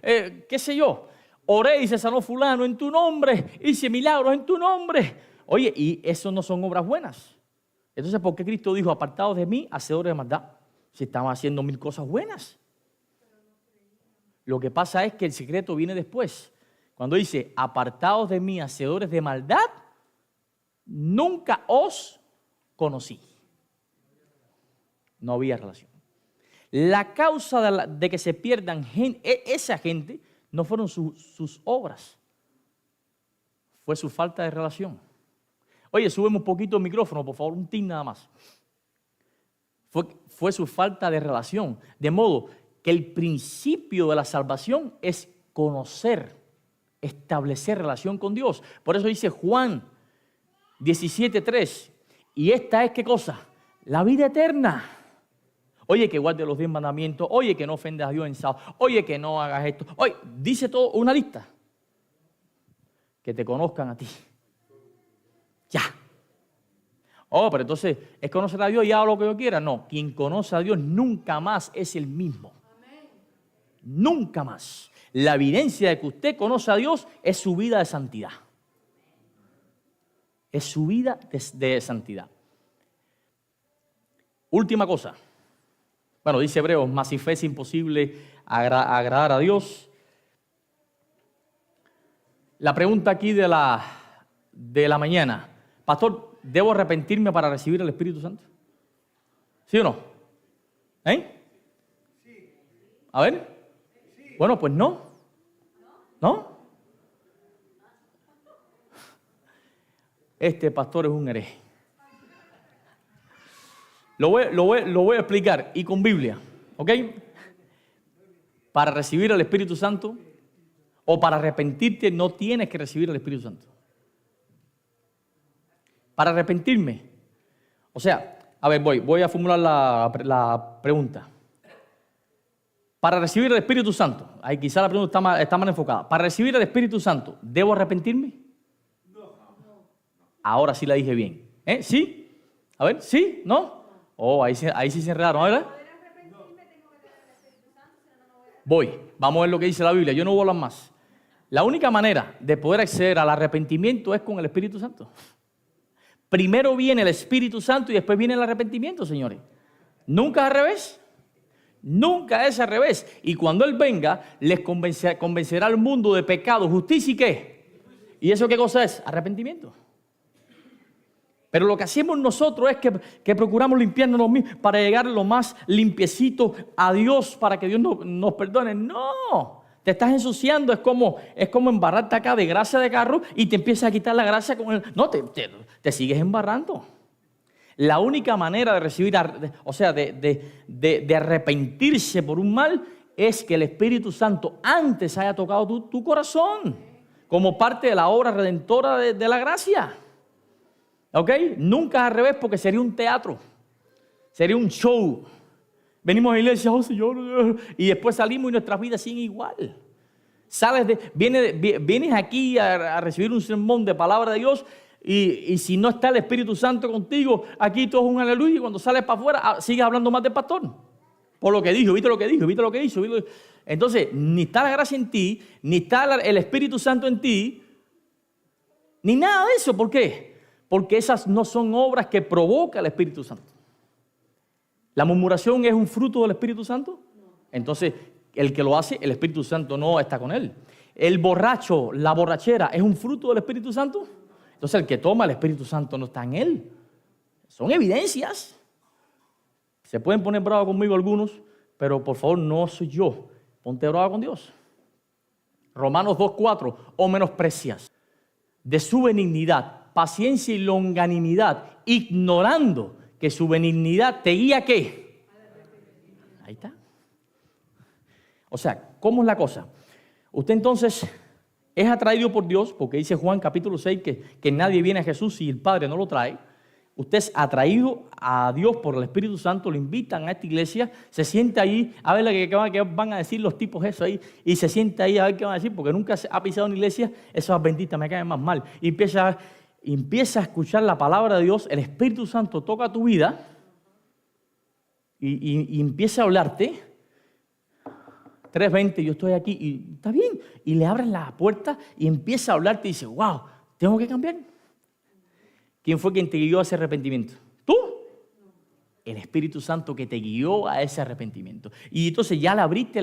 qué sé yo, oré y se sanó fulano. En tu nombre, hice milagros en tu nombre. Oye, y eso no son obras buenas. Entonces, ¿por qué Cristo dijo, apartados de mí, hacedores de maldad? Si estaban haciendo 1000 cosas buenas. Lo que pasa es que el secreto viene después. Cuando dice, apartados de mí, hacedores de maldad, nunca os conocí. No había relación. La causa de que se pierdan esa gente no fueron sus obras, fue su falta de relación. Oye, súbeme un poquito el micrófono, por favor, un tin nada más. Fue su falta de relación. De modo que el principio de la salvación es conocer, establecer relación con Dios. Por eso dice Juan 17:3. Y esta es, ¿qué cosa? La vida eterna. Oye, que guarde los 10 mandamientos. Oye, que no ofendas a Dios en sábado. Oye, que no hagas esto. Oye, dice todo, una lista. Que te conozcan a ti. Ya. Oh, pero entonces, ¿es conocer a Dios y hago lo que yo quiera? No, quien conoce a Dios nunca más es el mismo. Nunca más. La evidencia de que usted conoce a Dios es su vida de santidad. Es su vida de santidad. Última cosa. Bueno, dice Hebreos, mas sin fe es imposible agradar a Dios. La pregunta aquí de la mañana. Pastor, ¿debo arrepentirme para recibir el Espíritu Santo? ¿Sí o no? A ver. Bueno, pues no. ¿No? Este pastor es un hereje. Lo voy a explicar y con Biblia, ¿ok? Para recibir el Espíritu Santo o para arrepentirte no tienes que recibir el Espíritu Santo. Para arrepentirme, o sea, a ver, voy a formular la pregunta. Para recibir el Espíritu Santo, ahí quizá la pregunta está mal enfocada. Para recibir el Espíritu Santo, ¿debo arrepentirme? No. Ahora sí la dije bien. ¿Sí? A ver, ¿sí? ¿No? Oh, ahí sí se enredaron, ¿verdad? Vamos a ver lo que dice la Biblia. Yo no voy a hablar más. La única manera de poder acceder al arrepentimiento es con el Espíritu Santo. Primero viene el Espíritu Santo y después viene el arrepentimiento, señores. Nunca es al revés. Nunca es al revés. Y cuando Él venga, les convencerá al mundo de pecado, justicia y ¿qué? ¿Y eso qué cosa es? Arrepentimiento. Pero lo que hacemos nosotros es que procuramos limpiarnos mismos para llegar lo más limpiecito a Dios para que Dios nos perdone. No, te estás ensuciando. Es como embarrarte acá de grasa de carro y te empiezas a quitar la grasa con el... No, te sigues embarrando. La única manera de recibir, o sea, de arrepentirse por un mal es que el Espíritu Santo antes haya tocado tu corazón como parte de la obra redentora de la gracia. ¿Ok? Nunca al revés porque sería un teatro, sería un show. Venimos a la iglesia, oh Señor, y después salimos y nuestras vidas siguen igual. Vienes aquí a recibir un sermón de palabra de Dios y si no está el Espíritu Santo contigo, aquí todo es un aleluya y cuando sales para afuera sigues hablando más del pastor. Por lo que dijo, viste lo que dijo, viste lo que hizo. Entonces, ni está la gracia en ti, ni está el Espíritu Santo en ti, ni nada de eso. ¿Por qué? Porque esas no son obras que provoca el Espíritu Santo. ¿La murmuración es un fruto del Espíritu Santo? Entonces, el que lo hace, el Espíritu Santo no está con él. El borracho, la borrachera, ¿es un fruto del Espíritu Santo? Entonces, el que toma el Espíritu Santo no está en él. Son evidencias. Se pueden poner bravos conmigo algunos, pero por favor no soy yo. Ponte bravo con Dios. Romanos 2:4, o menosprecias de su benignidad, paciencia y longanimidad, ignorando que su benignidad te guía, ¿qué? Ahí está. O sea, ¿cómo es la cosa? Usted entonces es atraído por Dios, porque dice Juan capítulo 6 que nadie viene a Jesús si el Padre no lo trae. Usted es atraído a Dios por el Espíritu Santo, lo invitan a esta iglesia, se sienta ahí a ver qué van a decir los tipos eso ahí, y se sienta ahí a ver qué van a decir, porque nunca ha pisado una iglesia, esas benditas me caen más mal. Y empieza a escuchar la palabra de Dios, el Espíritu Santo toca tu vida y empieza a hablarte. 3:20, yo estoy aquí y está bien. Y le abren la puerta y empieza a hablarte y dice, wow, tengo que cambiar. ¿Quién fue quien te guió a ese arrepentimiento? ¿Tú? El Espíritu Santo que te guió a ese arrepentimiento. Y entonces ya le abriste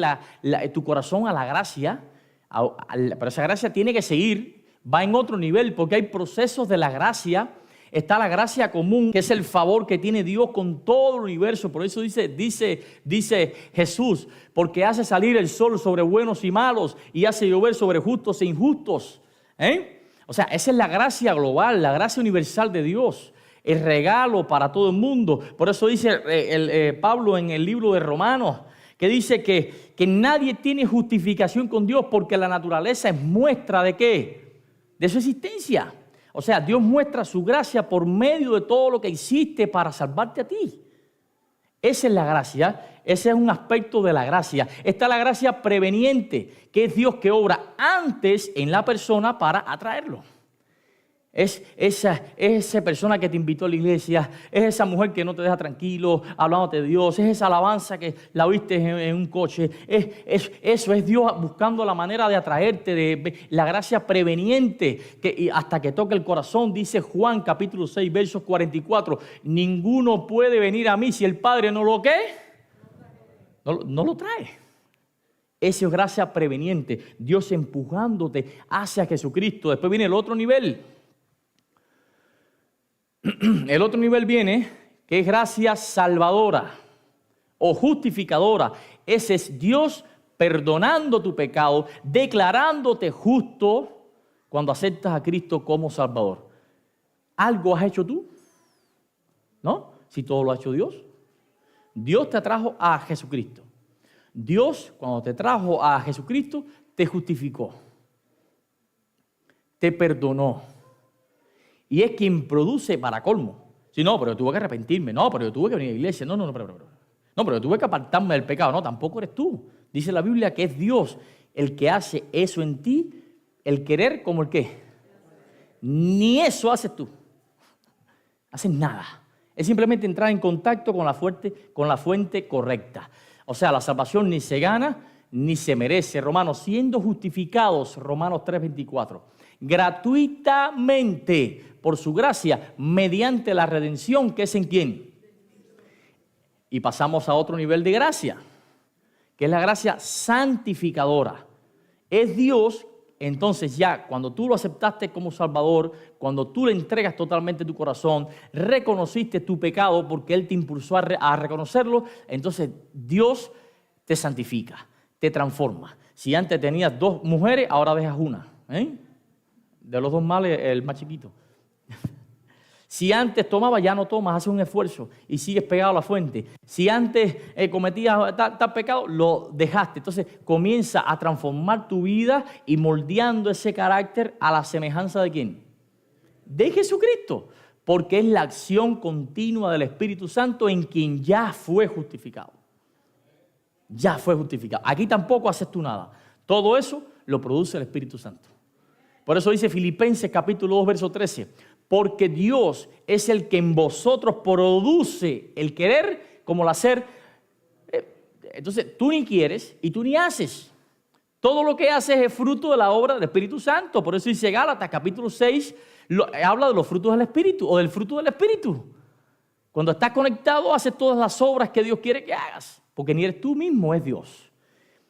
tu corazón a la gracia, pero esa gracia tiene que seguir, va en otro nivel, porque hay procesos de la gracia. Está la gracia común, que es el favor que tiene Dios con todo el universo. Por eso dice Jesús, porque hace salir el sol sobre buenos y malos y hace llover sobre justos e injustos. O sea, esa es la gracia global, la gracia universal de Dios, el regalo para todo el mundo. Por eso dice Pablo en el libro de Romanos, que dice que nadie tiene justificación con Dios porque la naturaleza es muestra ¿de qué? De su existencia. O sea, Dios muestra su gracia por medio de todo lo que hiciste para salvarte a ti. Esa es la gracia, ese es un aspecto de la gracia. Está la gracia preveniente, que es Dios que obra antes en la persona para atraerlo. Es esa persona que te invitó a la iglesia, es esa mujer que no te deja tranquilo hablándote de Dios, es esa alabanza que la oíste en un coche. Eso es Dios buscando la manera de atraerte, de la gracia preveniente, y hasta que toque el corazón. Dice Juan capítulo 6, versos 44, ninguno puede venir a mí si el Padre no lo ¿qué? No lo trae. Esa es gracia preveniente, Dios empujándote hacia Jesucristo. Después viene el otro nivel. El otro nivel viene, que es gracia salvadora o justificadora. Ese es Dios perdonando tu pecado, declarándote justo cuando aceptas a Cristo como Salvador. ¿Algo has hecho tú? ¿No? Si todo lo ha hecho Dios. Dios te atrajo a Jesucristo. Dios, cuando te trajo a Jesucristo, te justificó, te perdonó. Y es quien produce para colmo. Si no, pero yo tuve que arrepentirme. No, pero yo tuve que venir a la iglesia. No, pero yo tuve que apartarme del pecado. No, tampoco eres tú. Dice la Biblia que es Dios el que hace eso en ti, el querer como el qué. Ni eso haces tú. Haces nada. Es simplemente entrar en contacto con la fuente correcta. O sea, la salvación ni se gana ni se merece. Romanos, siendo justificados, Romanos 3:24. Gratuitamente por su gracia mediante la redención que es en quién. Y pasamos a otro nivel de gracia, que es la gracia santificadora. Es Dios, entonces ya cuando tú lo aceptaste como Salvador, cuando tú le entregas totalmente tu corazón, reconociste tu pecado porque Él te impulsó a reconocerlo, entonces Dios te santifica, te transforma. Si antes tenías 2 mujeres, ahora dejas una. De los 2 males, el más chiquito. Si antes tomabas, ya no tomas, haces un esfuerzo y sigues pegado a la fuente. Si antes cometías tal pecado, lo dejaste. Entonces comienza a transformar tu vida y moldeando ese carácter a la semejanza de ¿quién? De Jesucristo. Porque es la acción continua del Espíritu Santo en quien ya fue justificado. Ya fue justificado. Aquí tampoco haces tú nada. Todo eso lo produce el Espíritu Santo. Por eso dice Filipenses capítulo 2, verso 13. Porque Dios es el que en vosotros produce el querer como el hacer. Entonces tú ni quieres y tú ni haces. Todo lo que haces es fruto de la obra del Espíritu Santo. Por eso dice Gálatas capítulo 6, habla de los frutos del Espíritu o del fruto del Espíritu. Cuando estás conectado, haces todas las obras que Dios quiere que hagas. Porque ni eres tú mismo, es Dios.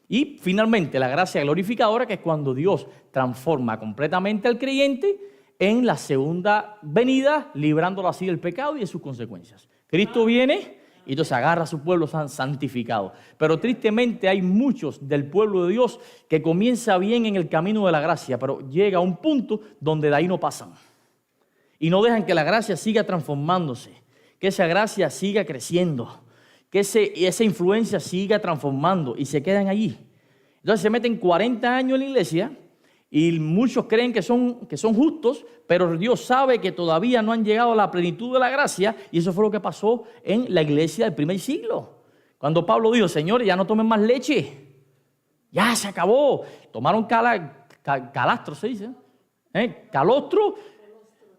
Y finalmente la gracia glorificadora, que es cuando Dios transforma completamente al creyente en la segunda venida, librándolo así del pecado y de sus consecuencias. Cristo viene y entonces agarra a su pueblo santificado. Pero tristemente hay muchos del pueblo de Dios que comienza bien en el camino de la gracia, pero llega a un punto donde de ahí no pasan. Y no dejan que la gracia siga transformándose, que esa gracia siga creciendo, que esa influencia siga transformando y se quedan allí. Entonces se meten 40 años en la iglesia Y muchos creen que son justos, pero Dios sabe que todavía no han llegado a la plenitud de la gracia, y eso fue lo que pasó en la iglesia del primer siglo. Cuando Pablo dijo, señores, ya no tomen más leche, ya se acabó. Tomaron calastro, se dice,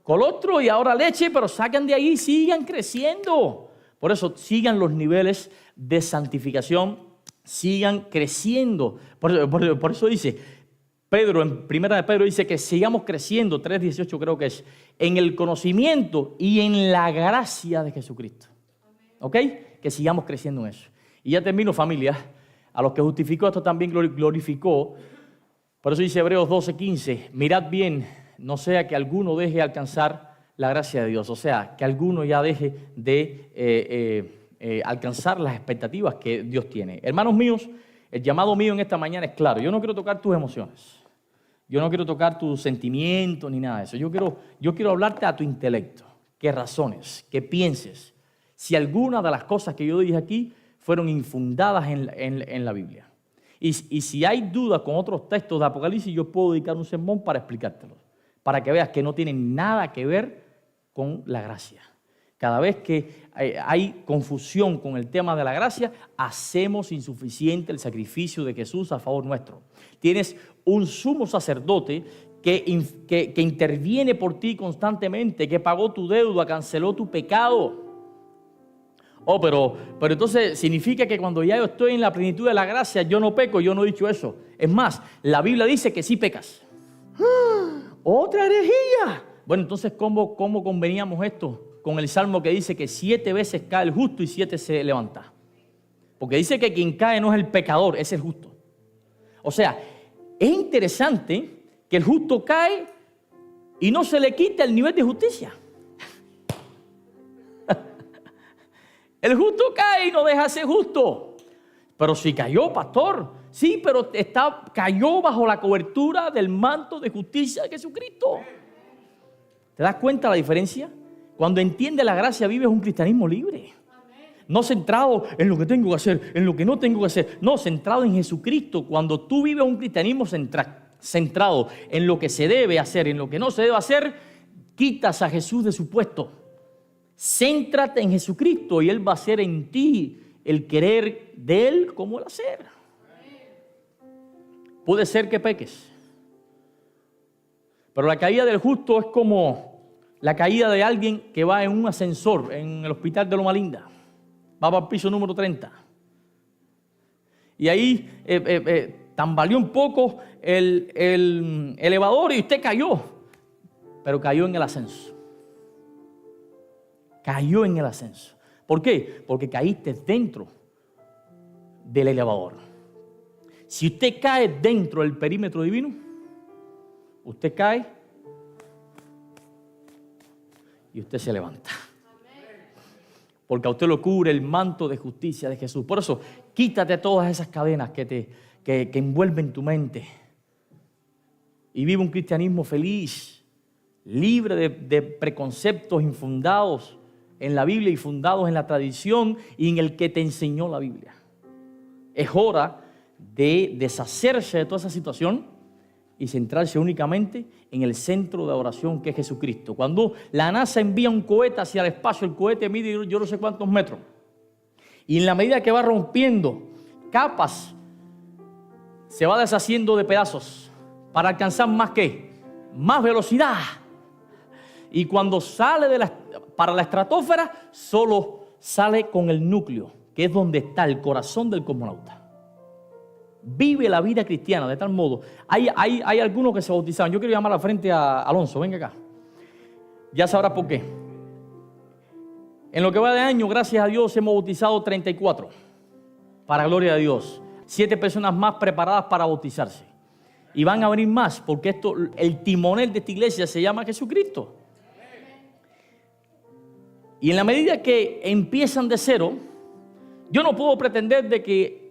colostro y ahora leche, pero sacan de ahí y sigan creciendo. Por eso sigan los niveles de santificación, sigan creciendo. Por eso dice Pedro, en primera de Pedro dice que sigamos creciendo, 3:18 creo que es, en el conocimiento y en la gracia de Jesucristo. ¿Ok? Que sigamos creciendo en eso. Y ya termino, familia. A los que justificó, esto también glorificó. Por eso dice Hebreos 12:15, mirad bien, no sea que alguno deje de alcanzar la gracia de Dios. O sea, que alguno ya deje de alcanzar las expectativas que Dios tiene. Hermanos míos, el llamado mío en esta mañana es claro. Yo no quiero tocar tus emociones. Yo no quiero tocar tus sentimientos ni nada de eso. Yo quiero hablarte a tu intelecto. ¿Qué razones? ¿Qué pienses? Si alguna de las cosas que yo dije aquí fueron infundadas en la Biblia. Y si hay dudas con otros textos de Apocalipsis, yo puedo dedicar un sermón para explicártelo. Para que veas que no tienen nada que ver con la gracia. Cada vez que hay confusión con el tema de la gracia, hacemos insuficiente el sacrificio de Jesús a favor nuestro. Tienes un sumo sacerdote que interviene por ti constantemente, que pagó tu deuda, canceló tu pecado. Oh, pero entonces significa que cuando ya yo estoy en la plenitud de la gracia, yo no peco. Yo no he dicho eso. Es más, la Biblia dice que sí pecas. ¡Otra herejía! Bueno, entonces, ¿cómo conveníamos esto? Con el Salmo que dice que 7 veces cae el justo y 7 se levanta. Porque dice que quien cae no es el pecador, es el justo. O sea, es interesante que el justo cae y no se le quita el nivel de justicia. El justo cae y no deja de ser justo. Pero si cayó, pastor, sí, pero cayó bajo la cobertura del manto de justicia de Jesucristo. ¿Te das cuenta la diferencia? Cuando entiendes la gracia, vives un cristianismo libre. No centrado en lo que tengo que hacer, en lo que no tengo que hacer. No, centrado en Jesucristo. Cuando tú vives un cristianismo centrado en lo que se debe hacer, en lo que no se debe hacer, quitas a Jesús de su puesto. Céntrate en Jesucristo y Él va a hacer en ti el querer de Él como el hacer. Puede ser que peques. Pero la caída del justo es como la caída de alguien que va en un ascensor en el hospital de Loma Linda. Va para el piso número 30. Y ahí tambaleó un poco el elevador y usted cayó. Pero cayó en el ascenso. Cayó en el ascenso. ¿Por qué? Porque caíste dentro del elevador. Si usted cae dentro del perímetro divino, usted cae y usted se levanta. Porque a usted lo cubre el manto de justicia de Jesús. Por eso, quítate todas esas cadenas que envuelven tu mente. Y vive un cristianismo feliz, libre de preconceptos infundados en la Biblia y fundados en la tradición y en el que te enseñó la Biblia. Es hora de deshacerse de toda esa situación y centrarse únicamente en el centro de adoración que es Jesucristo. Cuando la NASA envía un cohete hacia el espacio, el cohete mide yo no sé cuántos metros. Y en la medida que va rompiendo capas, se va deshaciendo de pedazos para alcanzar más ¿qué? Más velocidad. Y cuando sale para la estratosfera, solo sale con el núcleo, que es donde está el corazón del cosmonauta. Vive la vida cristiana de tal modo. Hay algunos que se bautizaron. Yo quiero llamar al frente a Alonso. Venga acá. Ya sabrás por qué. En lo que va de año, gracias a Dios, hemos bautizado 34. Para gloria de Dios. 7 personas más preparadas para bautizarse. Y van a venir más, porque el timonel de esta iglesia se llama Jesucristo. Y en la medida que empiezan de cero, yo no puedo pretender de que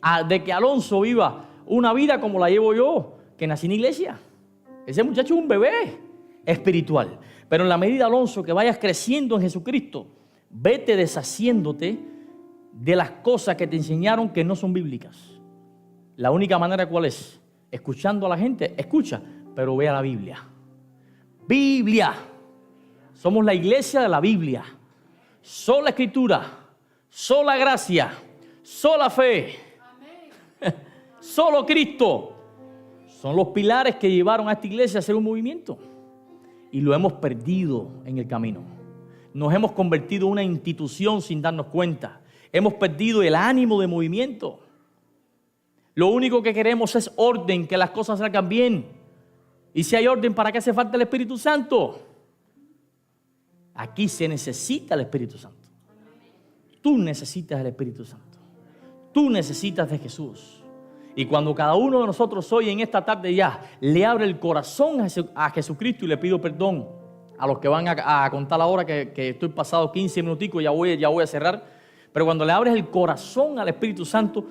Alonso viva una vida como la llevo yo, que nací en iglesia. Ese muchacho es un bebé espiritual. Pero en la medida, Alonso, que vayas creciendo en Jesucristo, vete deshaciéndote de las cosas que te enseñaron que no son bíblicas. La única manera, ¿cuál es? Escuchando a la gente. Escucha, pero vea la Biblia. Biblia. Somos la iglesia de la Biblia. Sola escritura, sola gracia, sola fe, solo Cristo. Son los pilares que llevaron a esta iglesia a hacer un movimiento. Y lo hemos perdido en el camino. Nos hemos convertido en una institución sin darnos cuenta. Hemos perdido el ánimo de movimiento. Lo único que queremos es orden, que las cosas salgan bien. Y si hay orden, ¿para qué hace falta el Espíritu Santo? Aquí se necesita el Espíritu Santo. Tú necesitas el Espíritu Santo. Tú necesitas de Jesús. Y cuando cada uno de nosotros hoy en esta tarde ya le abre el corazón a Jesucristo y le pido perdón a los que van a contar ahora que estoy pasado 15 minuticos, ya voy a cerrar. Pero cuando le abres el corazón al Espíritu Santo,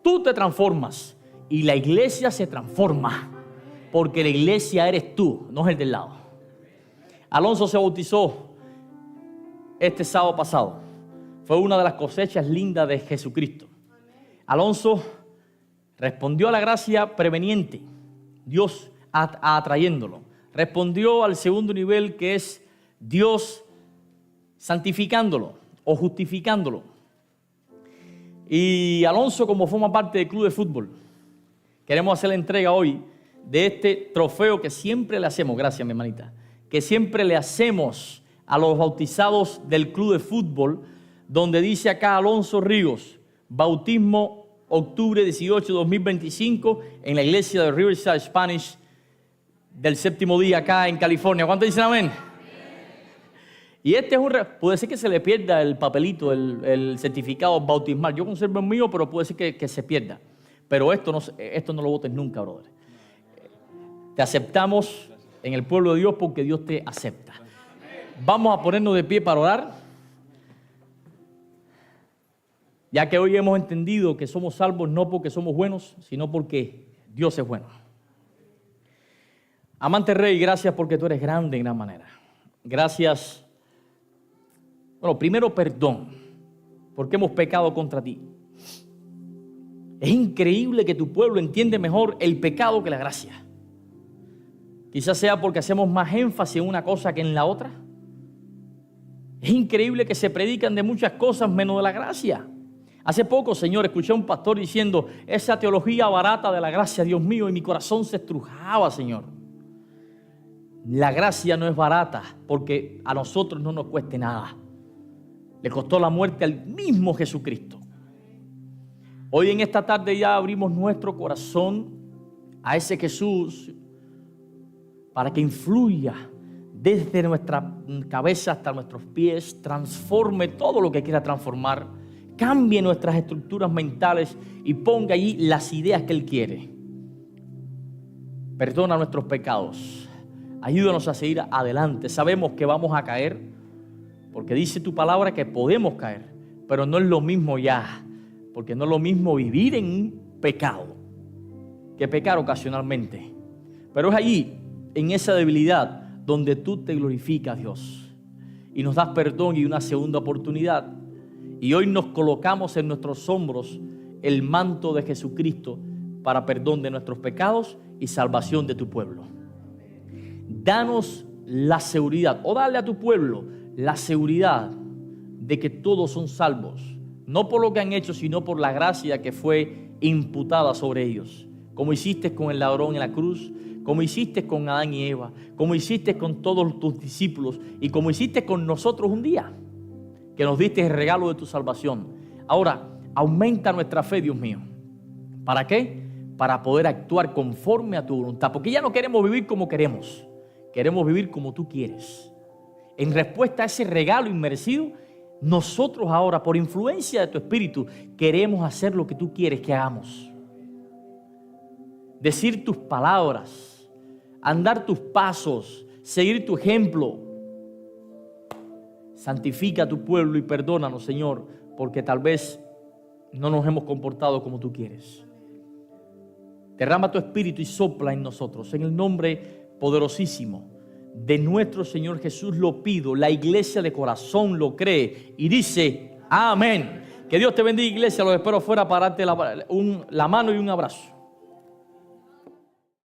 tú te transformas y la iglesia se transforma. Porque la iglesia eres tú, no es el del lado. Alonso se bautizó este sábado pasado. Fue una de las cosechas lindas de Jesucristo. Alonso respondió a la gracia preveniente, Dios atrayéndolo. Respondió al segundo nivel, que es Dios santificándolo o justificándolo. Y Alonso, como forma parte del club de fútbol, queremos hacer la entrega hoy de este trofeo que siempre le hacemos, gracias mi hermanita, que siempre le hacemos a los bautizados del club de fútbol, donde dice acá Alonso Ríos, bautismo octubre 18, 2025, en la iglesia de Riverside Spanish del séptimo día acá en California. ¿Cuántos dicen amén? Y este es puede ser que se le pierda el papelito, el certificado bautismal. Yo conservo el mío, pero puede ser que se pierda. Pero esto no lo votes nunca, brother. Te aceptamos en el pueblo de Dios porque Dios te acepta. Vamos a ponernos de pie para orar. Ya que hoy hemos entendido que somos salvos no porque somos buenos, sino porque Dios es bueno. Amante Rey, gracias porque tú eres grande en gran manera. Gracias. Bueno, primero perdón, porque hemos pecado contra ti. Es increíble que tu pueblo entiende mejor el pecado que la gracia. Quizás sea porque hacemos más énfasis en una cosa que en la otra. Es increíble que se predican de muchas cosas menos de la gracia. Hace poco, Señor, escuché a un pastor diciendo, esa teología barata de la gracia, Dios mío, y mi corazón se estrujaba, Señor. La gracia no es barata porque a nosotros no nos cueste nada. Le costó la muerte al mismo Jesucristo. Hoy en esta tarde ya abrimos nuestro corazón a ese Jesús para que influya desde nuestra cabeza hasta nuestros pies, transforme todo lo que quiera transformar, cambie nuestras estructuras mentales y ponga allí las ideas que Él quiere. Perdona nuestros pecados, ayúdanos a seguir adelante. Sabemos que vamos a caer, porque dice tu palabra que podemos caer, pero no es lo mismo ya, porque no es lo mismo vivir en un pecado que pecar ocasionalmente. Pero es allí, en esa debilidad, donde tú te glorificas, Dios, y nos das perdón y una segunda oportunidad. Y hoy nos colocamos en nuestros hombros el manto de Jesucristo para perdón de nuestros pecados y salvación de tu pueblo. Danos la seguridad, o dale a tu pueblo la seguridad de que todos son salvos, no por lo que han hecho, sino por la gracia que fue imputada sobre ellos, como hiciste con el ladrón en la cruz, como hiciste con Adán y Eva, como hiciste con todos tus discípulos y como hiciste con nosotros un día, que nos diste el regalo de tu salvación. Ahora, aumenta nuestra fe, Dios mío. ¿Para qué? Para poder actuar conforme a tu voluntad, porque ya no queremos vivir como queremos, queremos vivir como tú quieres. En respuesta a ese regalo inmerecido, nosotros ahora, por influencia de tu Espíritu, queremos hacer lo que tú quieres que hagamos. Decir tus palabras, andar tus pasos, seguir tu ejemplo. Santifica a tu pueblo y perdónanos, Señor, porque tal vez no nos hemos comportado como tú quieres. Derrama tu Espíritu y sopla en nosotros. En el nombre poderosísimo de nuestro Señor Jesús lo pido. La iglesia de corazón lo cree y dice amén. Que Dios te bendiga, iglesia. Los espero afuera para darte la mano y un abrazo.